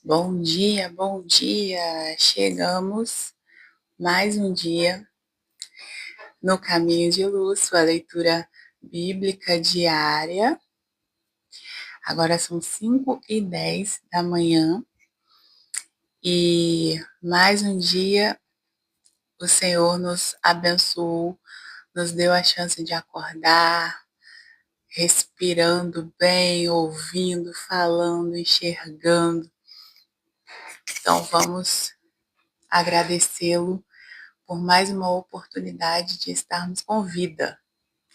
Bom dia, bom dia! Chegamos mais um dia no Caminho de Luz, sua leitura bíblica diária. Agora são 5h10 da manhã e mais um dia o Senhor nos abençoou, nos deu a chance de acordar, respirando bem, ouvindo, falando, enxergando. Então vamos agradecê-lo por mais uma oportunidade de estarmos com vida,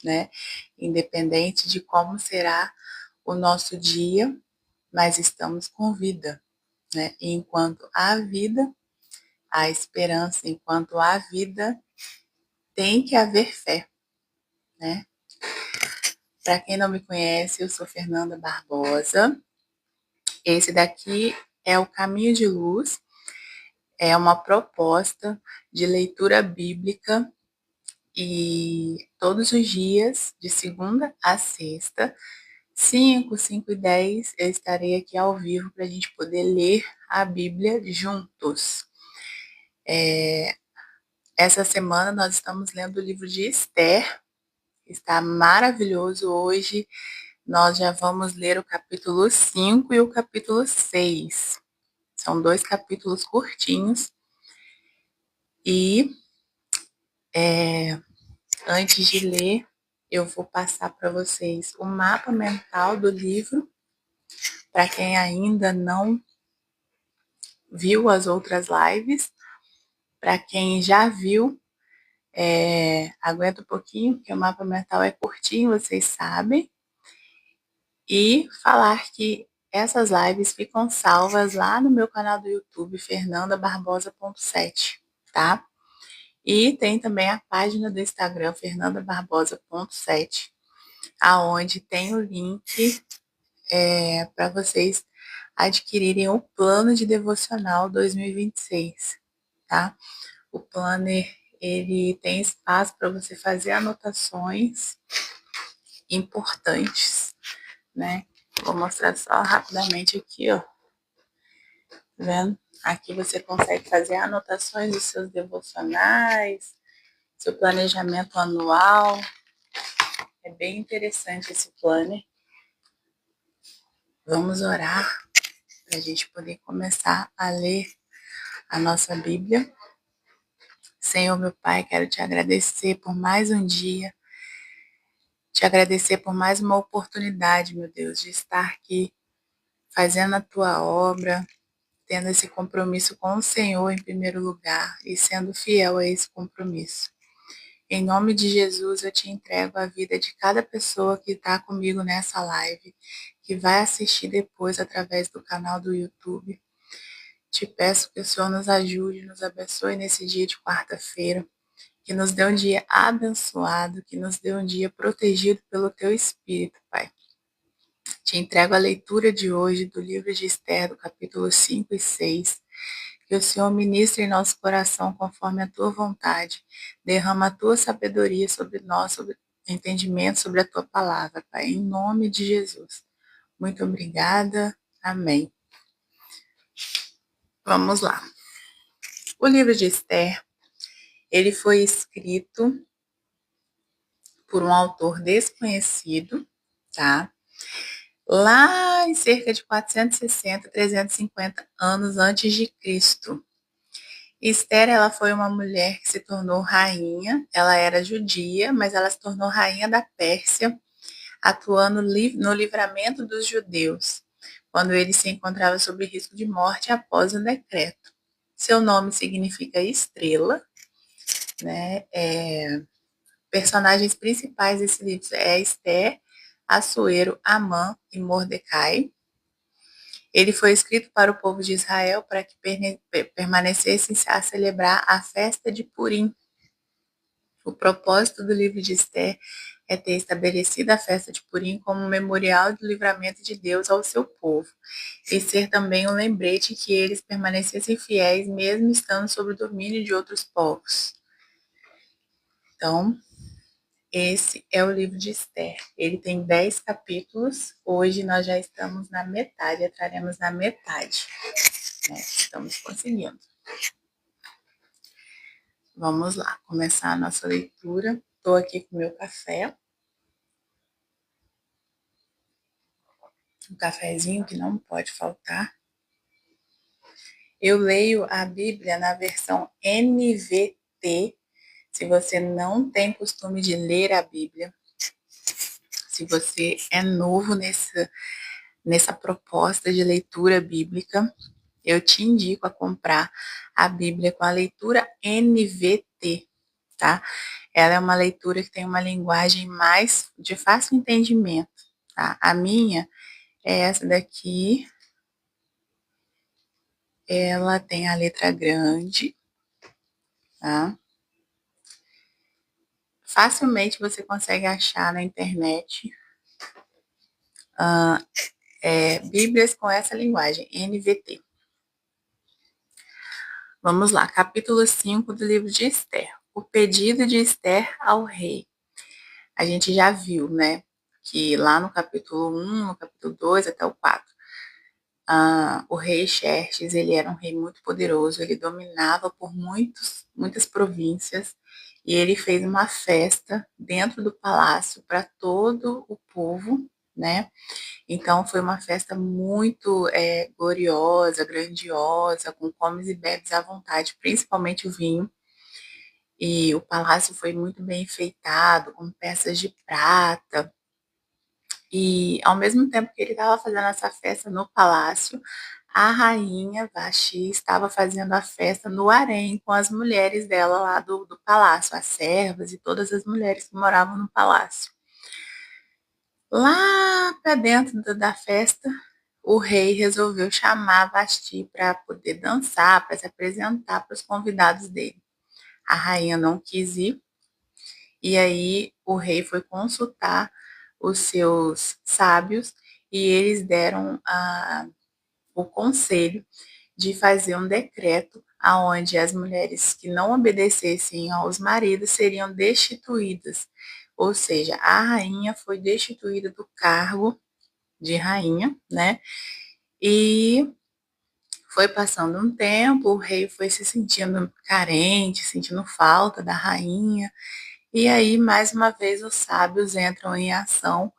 né? Independente de como será o nosso dia, mas estamos com vida, né? E enquanto há vida, há esperança. Enquanto há vida, tem que haver fé, né? Para quem não me conhece, eu sou Fernanda Barbosa. Esse daqui é o Caminho de Luz, é uma proposta de leitura bíblica e todos os dias, de segunda a sexta, 5h10, eu estarei aqui ao vivo para a gente poder ler a Bíblia juntos. Essa semana nós estamos lendo o livro de Esther, está maravilhoso. Hoje nós já vamos ler o capítulo 5 e o capítulo 6. São 2 capítulos curtinhos. E antes de ler, eu vou passar para vocês o mapa mental do livro, para quem ainda não viu as outras lives. Para quem já viu, aguenta um pouquinho, porque o mapa mental é curtinho, vocês sabem. E falar que essas lives ficam salvas lá no meu canal do YouTube, fernandabarbosa.7, tá? E tem também a página do Instagram, fernandabarbosa.7, aonde tem o link para vocês adquirirem o plano de devocional 2026, tá? O planner, ele tem espaço para você fazer anotações importantes, né? Vou mostrar só rapidamente aqui, ó. Tá vendo? Aqui você consegue fazer anotações dos seus devocionais, seu planejamento anual. É bem interessante esse planner. Vamos orar para a gente poder começar a ler a nossa Bíblia. Senhor, meu Pai, quero te agradecer por mais um dia, te agradecer por mais uma oportunidade, meu Deus, de estar aqui fazendo a tua obra, tendo esse compromisso com o Senhor em primeiro lugar e sendo fiel a esse compromisso. Em nome de Jesus, eu te entrego a vida de cada pessoa que está comigo nessa live, que vai assistir depois através do canal do YouTube. Te peço que o Senhor nos ajude, nos abençoe nesse dia de quarta-feira, que nos dê um dia abençoado, que nos dê um dia protegido pelo teu Espírito, Pai. Te entrego a leitura de hoje do livro de Esther, do capítulo 5 e 6. Que o Senhor ministre em nosso coração conforme a tua vontade. Derrama a tua sabedoria sobre nós, sobre entendimento sobre a tua palavra, Pai, em nome de Jesus. Muito obrigada. Amém. Vamos lá. O livro de Esther, ele foi escrito por um autor desconhecido, tá? Lá em cerca de 460, 350 anos antes de Cristo. Esther, ela foi uma mulher que se tornou rainha. Ela era judia, mas ela se tornou rainha da Pérsia, atuando no livramento dos judeus, quando ele se encontrava sob risco de morte após um decreto. Seu nome significa estrela, né? Personagens principais desse livro é Esther, Assuero, Amã e Mordecai. Ele foi escrito para o povo de Israel para que permanecessem a celebrar a festa de Purim. O propósito do livro de Esther é ter estabelecido a festa de Purim como um memorial do livramento de Deus ao seu povo, e ser também um lembrete que eles permanecessem fiéis mesmo estando sob o domínio de outros povos. Então, esse é o livro de Esther. Ele tem 10 capítulos. Hoje nós já estamos na metade, entraremos na metade. né? Estamos conseguindo. Vamos lá, começar a nossa leitura. Estou aqui com meu café. Um cafezinho que não pode faltar. Eu leio a Bíblia na versão NVT. Se você não tem costume de ler a Bíblia, se você é novo nessa proposta de leitura bíblica, eu te indico a comprar a Bíblia com a leitura NVT, tá? Ela é uma leitura que tem uma linguagem mais de fácil entendimento, tá? A minha é essa daqui. Ela tem a letra grande, tá? Facilmente você consegue achar na internet Bíblias com essa linguagem, NVT. Vamos lá, capítulo 5 do livro de Esther. O pedido de Esther ao rei. A gente já viu, né, que lá no capítulo 1, no capítulo 2 até o 4, o rei Xerxes, ele era um rei muito poderoso, ele dominava por muitas províncias, e ele fez uma festa dentro do palácio para todo o povo, né? Então foi uma festa muito gloriosa, grandiosa, com comes e bebes à vontade, principalmente o vinho. E o palácio foi muito bem enfeitado, com peças de prata. E ao mesmo tempo que ele estava fazendo essa festa no palácio, a rainha Vasti estava fazendo a festa no harém com as mulheres dela lá do palácio, as servas e todas as mulheres que moravam no palácio. Lá para dentro da festa, o rei resolveu chamar Vasti para poder dançar, para se apresentar para os convidados dele. A rainha não quis ir, e aí o rei foi consultar os seus sábios e eles deram o conselho de fazer um decreto aonde as mulheres que não obedecessem aos maridos seriam destituídas. Ou seja, a rainha foi destituída do cargo de rainha, né? E foi passando um tempo, o rei foi se sentindo carente, sentindo falta da rainha. E aí, mais uma vez, os sábios entram em ação,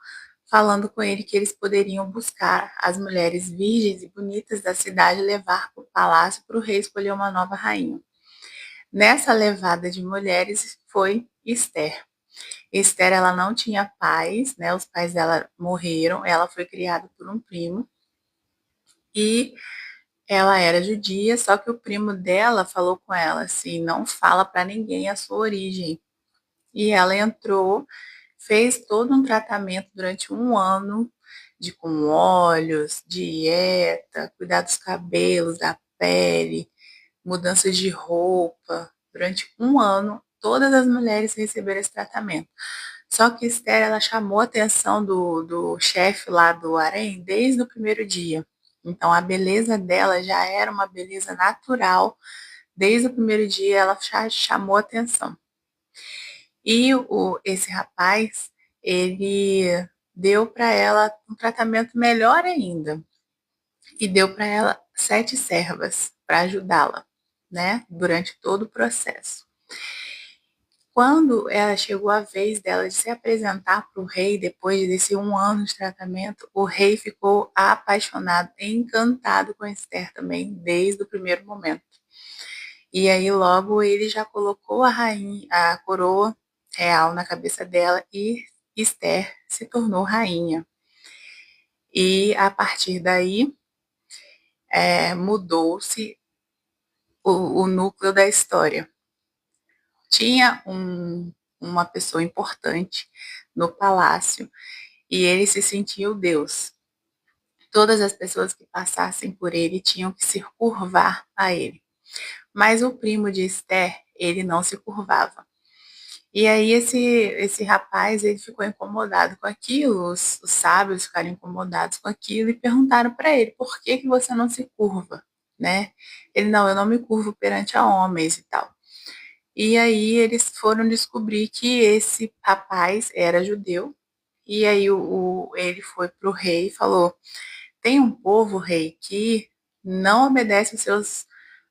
falando com ele que eles poderiam buscar as mulheres virgens e bonitas da cidade e levar para o palácio para o rei escolher uma nova rainha. Nessa levada de mulheres foi Esther. Esther, ela não tinha pais, né? Os pais dela morreram, ela foi criada por um primo e ela era judia, só que o primo dela falou com ela assim: não fala para ninguém a sua origem. E ela entrou, fez todo um tratamento durante um ano, com óleos, dieta, cuidar dos cabelos, da pele, mudança de roupa. Durante um ano, todas as mulheres receberam esse tratamento. Só que Esther, ela chamou a atenção do chefe lá do harém desde o primeiro dia. Então, a beleza dela já era uma beleza natural. Desde o primeiro dia, ela já chamou a atenção. E esse rapaz, ele deu para ela um tratamento melhor ainda. E deu para ela 7 servas para ajudá-la, né, durante todo o processo. Quando ela chegou a vez dela de se apresentar para o rei, depois desse um ano de tratamento, o rei ficou apaixonado, encantado com Esther também, desde o primeiro momento. E aí logo ele já colocou a rainha, a coroa real na cabeça dela e Esther se tornou rainha. E a partir daí mudou-se o núcleo da história. Tinha uma pessoa importante no palácio e ele se sentia o Deus. Todas as pessoas que passassem por ele tinham que se curvar a ele. Mas o primo de Esther, ele não se curvava. E aí esse rapaz, ele ficou incomodado com aquilo, os sábios ficaram incomodados com aquilo e perguntaram para ele: por que você não se curva, né? Ele: não, eu não me curvo perante a homens e tal. E aí eles foram descobrir que esse rapaz era judeu. E aí ele foi para o rei e falou: tem um povo, rei, que não obedece os seus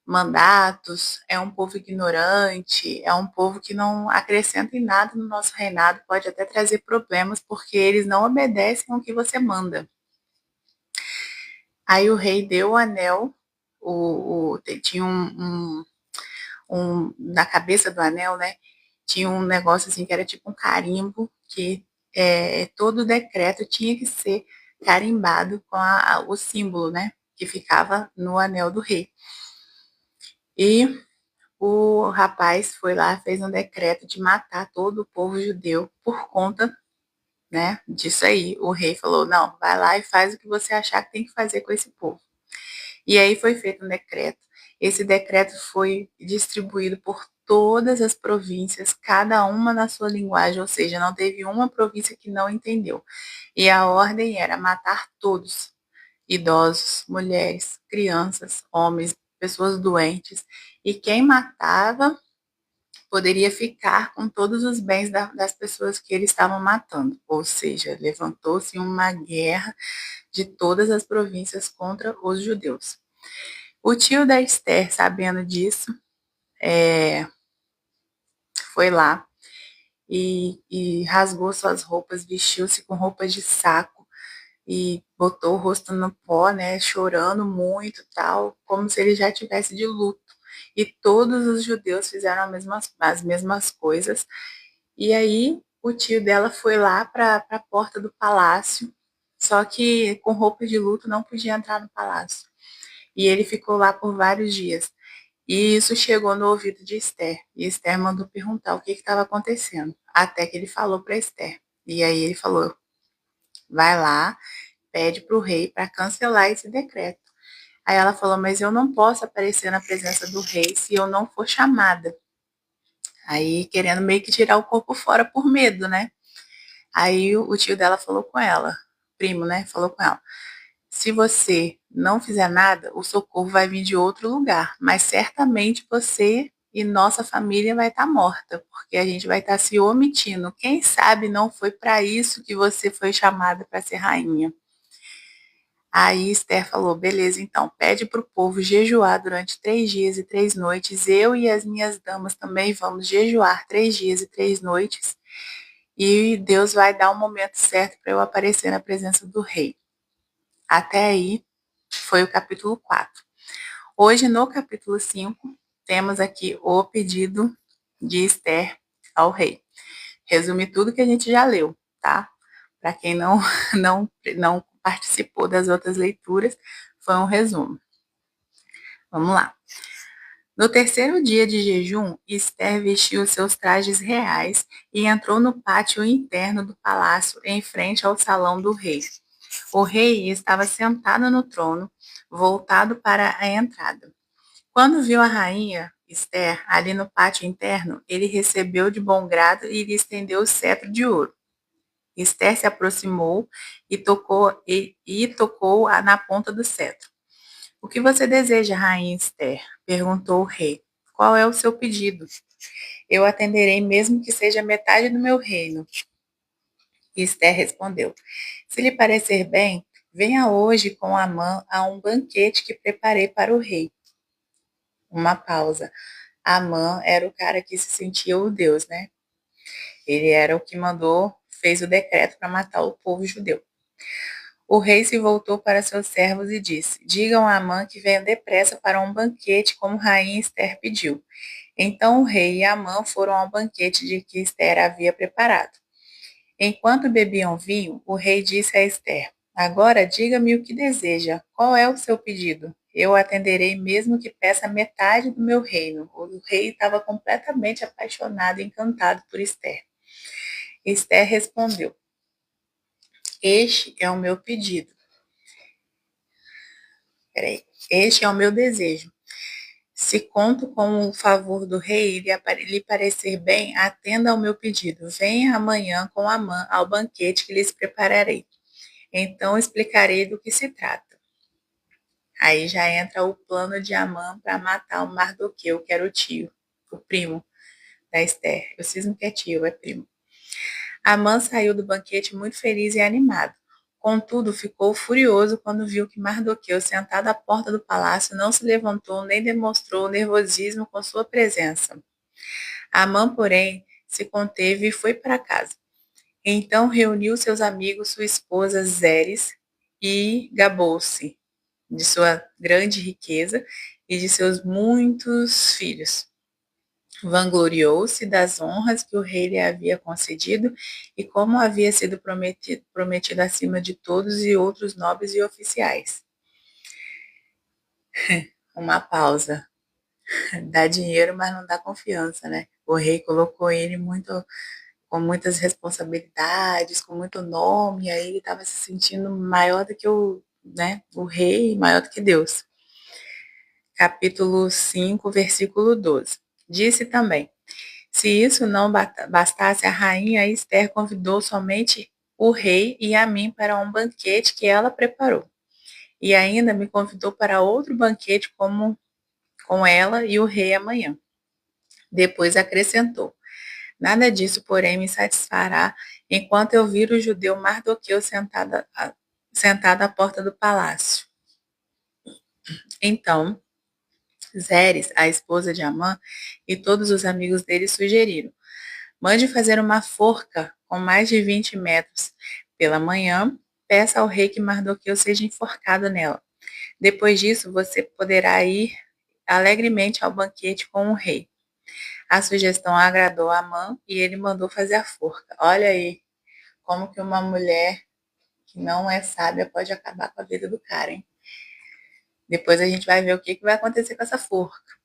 mandatos, é um povo ignorante, é um povo que não acrescenta em nada no nosso reinado, pode até trazer problemas, porque eles não obedecem ao que você manda. Aí o rei deu o anel, tinha na cabeça do anel, né? Tinha um negócio assim que era tipo um carimbo, que todo decreto tinha que ser carimbado com o símbolo, né? Que ficava no anel do rei. E o rapaz foi lá, fez um decreto de matar todo o povo judeu por conta, né, disso aí. O rei falou: não, vai lá e faz o que você achar que tem que fazer com esse povo. E aí foi feito um decreto. Esse decreto foi distribuído por todas as províncias, cada uma na sua linguagem, ou seja, não teve uma província que não entendeu. E a ordem era matar todos, idosos, mulheres, crianças, homens, pessoas doentes. E quem matava poderia ficar com todos os bens das pessoas que eles estavam matando. Ou seja, levantou-se uma guerra de todas as províncias contra os judeus. O tio da Esther, sabendo disso, foi lá e rasgou suas roupas, vestiu-se com roupas de saco e botou o rosto no pó, né, chorando muito, tal, como se ele já tivesse de luto. E todos os judeus fizeram as mesmas coisas. E aí o tio dela foi lá para a porta do palácio, só que com roupa de luto não podia entrar no palácio. E ele ficou lá por vários dias. E isso chegou no ouvido de Esther. E Esther mandou perguntar o que estava acontecendo. Até que ele falou para Esther. E aí ele falou: vai lá, pede para o rei para cancelar esse decreto. Aí ela falou: mas eu não posso aparecer na presença do rei se eu não for chamada. Aí querendo meio que tirar o corpo fora por medo, né? Aí o tio dela falou com ela, primo, né? Falou com ela: se você não fizer nada, o socorro vai vir de outro lugar, mas certamente você e nossa família vai estar morta, porque a gente vai estar se omitindo. Quem sabe não foi para isso que você foi chamada para ser rainha. Aí Esther falou: beleza, então, pede para o povo jejuar durante 3 dias e 3 noites. Eu e as minhas damas também vamos jejuar 3 dias e 3 noites. E Deus vai dar o momento certo para eu aparecer na presença do rei. Até aí foi o capítulo 4. Hoje, no capítulo 5, temos aqui o pedido de Esther ao rei. Resume tudo que a gente já leu, tá? Para quem não participou das outras leituras, foi um resumo. Vamos lá. No terceiro dia de jejum, Esther vestiu seus trajes reais e entrou no pátio interno do palácio, em frente ao salão do rei. O rei estava sentado no trono, voltado para a entrada. Quando viu a rainha Esther ali no pátio interno, ele recebeu de bom grado e lhe estendeu o cetro de ouro. Esther se aproximou e tocou na ponta do cetro. O que você deseja, rainha Esther? Perguntou o rei. Qual é o seu pedido? Eu atenderei mesmo que seja metade do meu reino. Esther respondeu. Se lhe parecer bem, venha hoje com Amã a um banquete que preparei para o rei. Uma pausa. Amã era o cara que se sentia o Deus, né? Ele era o que mandou, fez o decreto para matar o povo judeu. O rei se voltou para seus servos e disse: digam a Amã que venha depressa para um banquete como rainha Esther pediu. Então o rei e Amã foram ao banquete de que Esther havia preparado. Enquanto bebiam vinho, o rei disse a Esther: agora diga-me o que deseja. Qual é o seu pedido? Eu atenderei mesmo que peça metade do meu reino. O rei estava completamente apaixonado e encantado por Esther. Esther respondeu: este é o meu pedido. Peraí. Este é o meu desejo. Se conto com o favor do rei e lhe parecer bem, atenda ao meu pedido. Venha amanhã com Amã ao banquete que lhes prepararei. Então explicarei do que se trata. Aí já entra o plano de Amã para matar o Mardoqueu, que era o tio, o primo da Esther. Eu cismo que é tio, é primo. Amã saiu do banquete muito feliz e animado. Contudo, ficou furioso quando viu que Mardoqueu, sentado à porta do palácio, não se levantou nem demonstrou nervosismo com sua presença. Amã, porém, se conteve e foi para casa. Então reuniu seus amigos, sua esposa Zeres, e gabou-se de sua grande riqueza e de seus muitos filhos. Vangloriou-se das honras que o rei lhe havia concedido e como havia sido prometido acima de todos e outros nobres e oficiais. Uma pausa. Dá dinheiro, mas não dá confiança, né? O rei colocou ele com muitas responsabilidades, com muito nome, e aí ele estava se sentindo maior do que o rei, maior do que Deus. Capítulo 5, versículo 12. Disse também: se isso não bastasse, a rainha Esther convidou somente o rei e a mim para um banquete que ela preparou. E ainda me convidou para outro banquete com ela e o rei amanhã. Depois acrescentou: nada disso, porém, me satisfará enquanto eu vir o judeu Mardoqueu sentado à porta do palácio. Então, Zeres, a esposa de Amã, e todos os amigos dele sugeriram: mande fazer uma forca com mais de 20 metros. Pela manhã, peça ao rei que Mardoqueu seja enforcado nela. Depois disso, você poderá ir alegremente ao banquete com o rei. A sugestão agradou a Amã e ele mandou fazer a forca. Olha aí como que uma mulher que não é sábia pode acabar com a vida do cara, hein? Depois a gente vai ver o que vai acontecer com essa forca.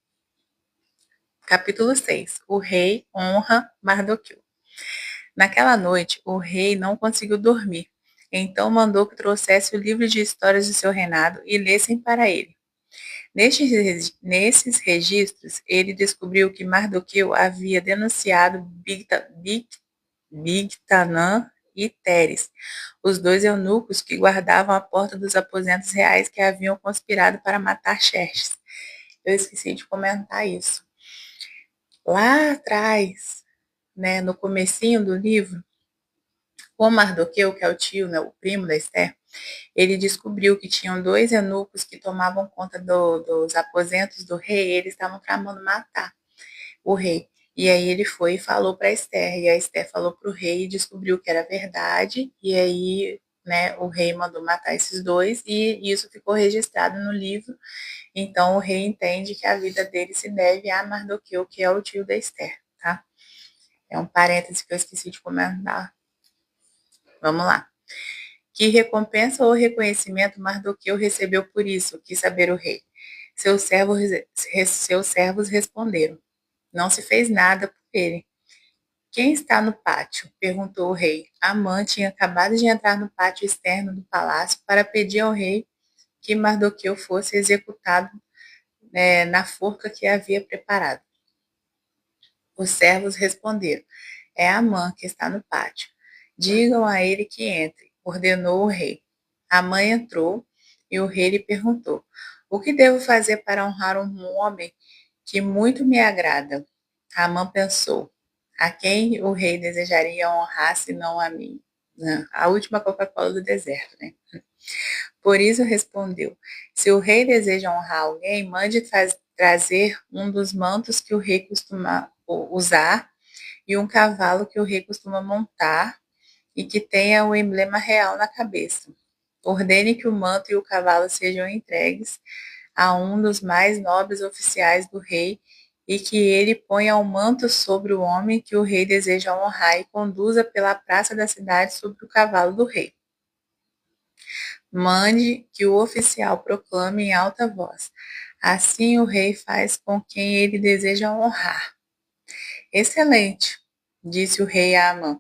Capítulo 6. O rei honra Mardoqueu. Naquela noite, o rei não conseguiu dormir. Então mandou que trouxesse o livro de histórias do seu reinado e lessem para ele. Nesses registros, ele descobriu que Mardoqueu havia denunciado Bigtanã e Teres, os dois eunucos que guardavam a porta dos aposentos reais que haviam conspirado para matar Xerxes. Eu esqueci de comentar isso. Lá atrás, né, no comecinho do livro, o Mardoqueu, que é o tio, né, o primo da Esther, ele descobriu que tinham dois eunucos que tomavam conta dos aposentos do rei e eles estavam tramando matar o rei. E aí ele foi e falou para Esther, e a Esther falou para o rei e descobriu que era verdade, e aí, né, o rei mandou matar esses dois, e isso ficou registrado no livro. Então o rei entende que a vida dele se deve a Mardoqueu, que é o tio da Esther, tá? É um parêntese que eu esqueci de comentar. Vamos lá. Que recompensa ou reconhecimento Mardoqueu recebeu por isso? Quis saber o rei. Seus servos responderam: não se fez nada por ele. Quem está no pátio? Perguntou o rei. Amã tinha acabado de entrar no pátio externo do palácio para pedir ao rei que Mardoqueu fosse executado, na forca que havia preparado. Os servos responderam: é Amã que está no pátio. Digam a ele que entre, ordenou o rei. Amã entrou e o rei lhe perguntou: o que devo fazer para honrar um homem que muito me agrada? Amã pensou: a quem o rei desejaria honrar se não a mim? A última Coca-Cola do deserto, né? Por isso respondeu: se o rei deseja honrar alguém, mande trazer um dos mantos que o rei costuma usar e um cavalo que o rei costuma montar e que tenha o emblema real na cabeça. Ordene que o manto e o cavalo sejam entregues a um dos mais nobres oficiais do rei e que ele ponha o manto sobre o homem que o rei deseja honrar e conduza pela praça da cidade sobre o cavalo do rei. Mande que o oficial proclame em alta voz: assim o rei faz com quem ele deseja honrar. Excelente, disse o rei a Amã.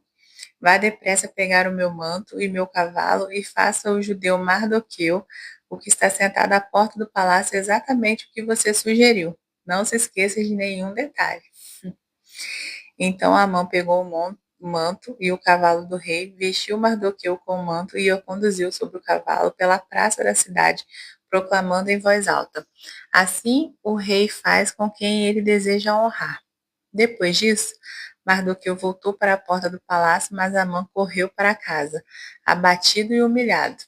Vá depressa pegar o meu manto e meu cavalo e faça o judeu Mardoqueu, o que está sentado à porta do palácio, exatamente o que você sugeriu. Não se esqueça de nenhum detalhe. Então Amã pegou o manto e o cavalo do rei, vestiu Mardoqueu com o manto e o conduziu sobre o cavalo pela praça da cidade, proclamando em voz alta: assim o rei faz com quem ele deseja honrar. Depois disso, Mardoqueu voltou para a porta do palácio, mas Amã correu para casa, abatido e humilhado.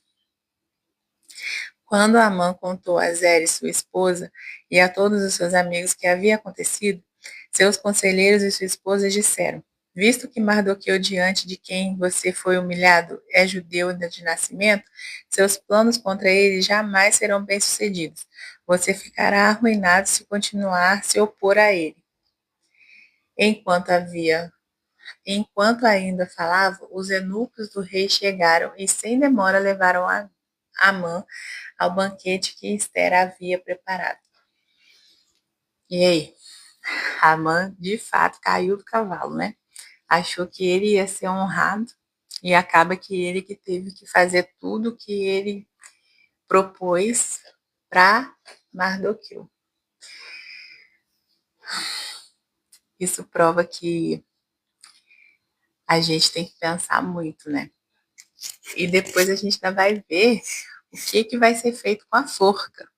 Quando Amã contou a Zeres, sua esposa, e a todos os seus amigos o que havia acontecido, seus conselheiros e sua esposa disseram: Visto que Mardoqueu, diante de quem você foi humilhado, é judeu de nascimento, seus planos contra ele jamais serão bem-sucedidos. Você ficará arruinado se continuar se opor a ele. Enquanto ainda falava, os eunucos do rei chegaram e sem demora levaram Amã ao banquete que Esther havia preparado. E aí, Amã de fato caiu do cavalo, né? Achou que ele ia ser honrado e acaba que ele que teve que fazer tudo que ele propôs para Mardoqueu. Isso prova que a gente tem que pensar muito, né? E depois a gente ainda vai ver o que vai ser feito com a forca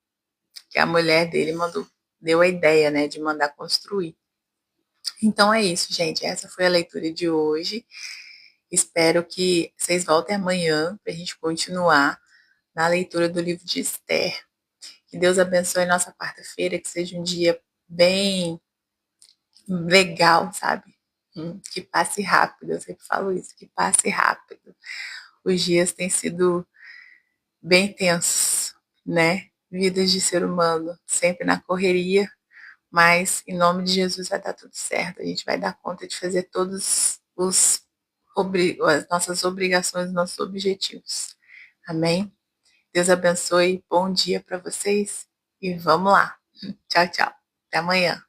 que a mulher dele deu a ideia, né, de mandar construir. Então é isso, gente. Essa foi a leitura de hoje. Espero que vocês voltem amanhã para a gente continuar na leitura do livro de Esther. Que Deus abençoe nossa quarta-feira, que seja um dia bem legal, sabe? Que passe rápido, eu sempre falo isso, que passe rápido. Os dias têm sido bem tensos, né? Vidas de ser humano, sempre na correria, mas em nome de Jesus vai dar tudo certo. A gente vai dar conta de fazer todos as nossas obrigações, nossos objetivos. Amém? Deus abençoe, bom dia para vocês e vamos lá. Tchau, tchau. Até amanhã.